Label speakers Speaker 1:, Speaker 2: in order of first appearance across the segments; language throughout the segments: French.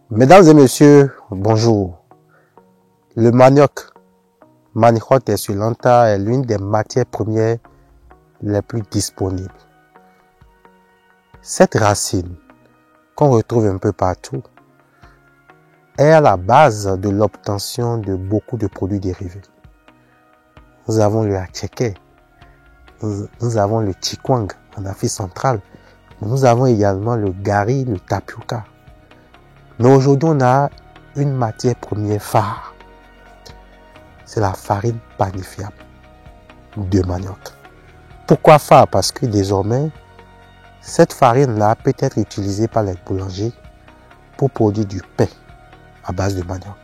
Speaker 1: Mesdames et messieurs, bonjour. Le manioc, Manihot esculenta, est l'une des matières premières les plus disponibles. Cette racine, qu'on retrouve un peu partout, est à la base de l'obtention de beaucoup de produits dérivés. Nous avons le attiéké, nous avons le chikwang en Afrique centrale, nous avons également le gari, le tapioca. Mais aujourd'hui, on a une matière première phare. C'est la farine panifiable de manioc. Pourquoi phare? Parce que désormais, cette farine-là peut être utilisée par les boulangers pour produire du pain à base de manioc.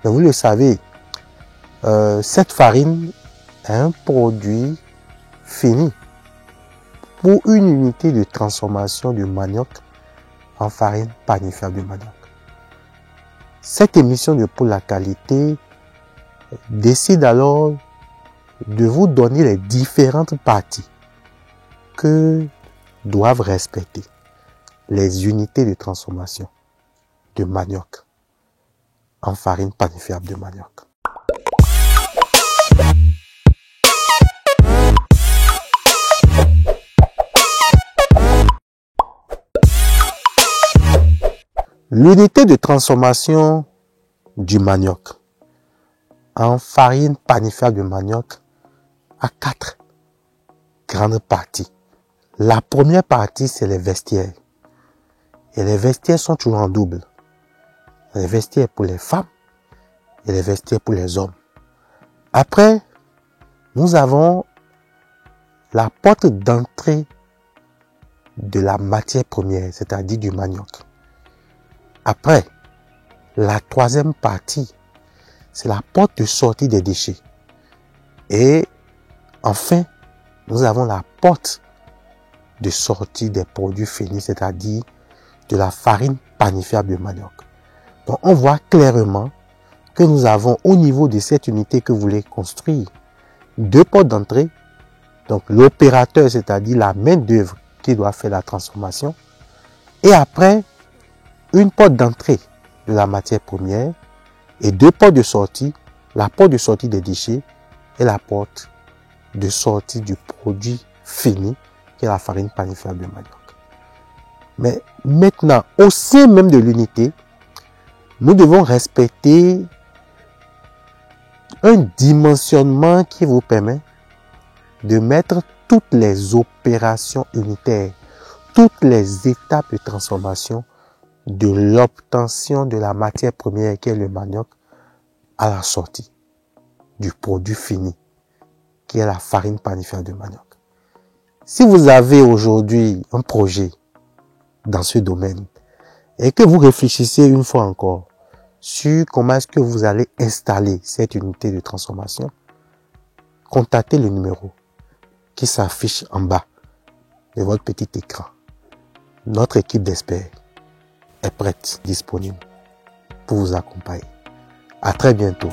Speaker 1: Mais vous le savez, cette farine est un produit fini pour une unité de transformation du manioc en farine panifiable de manioc. Cette émission de Pour la qualité décide alors de vous donner les différentes parties que doivent respecter les unités de transformation de manioc en farine panifiable de manioc. L'unité de transformation du manioc en farine panifiable de manioc a 4 grandes parties. La première partie, c'est les vestiaires. Et les vestiaires sont toujours en double. Les vestiaires pour les femmes et les vestiaires pour les hommes. Après, nous avons la porte d'entrée de la matière première, c'est-à-dire du manioc. Après, la troisième partie, c'est la porte de sortie des déchets. Et enfin, nous avons la porte de sortie des produits finis, c'est-à-dire de la farine panifiable de manioc. Donc, on voit clairement que nous avons au niveau de cette unité que vous voulez construire 2 portes d'entrée. Donc, l'opérateur, c'est-à-dire la main d'œuvre qui doit faire la transformation. Et après, une porte d'entrée de la matière première et 2 portes de sortie, la porte de sortie des déchets et la porte de sortie du produit fini qui est la farine panifiable de manioc. Mais maintenant, au sein même de l'unité, nous devons respecter un dimensionnement qui vous permet de mettre toutes les opérations unitaires, toutes les étapes de transformation de l'obtention de la matière première qui est le manioc à la sortie du produit fini qui est la farine panifiable de manioc. Si vous avez aujourd'hui un projet dans ce domaine et que vous réfléchissez une fois encore sur comment est-ce que vous allez installer cette unité de transformation, contactez le numéro qui s'affiche en bas de votre petit écran. Notre équipe d'experts est prête, disponible pour vous accompagner. À très bientôt.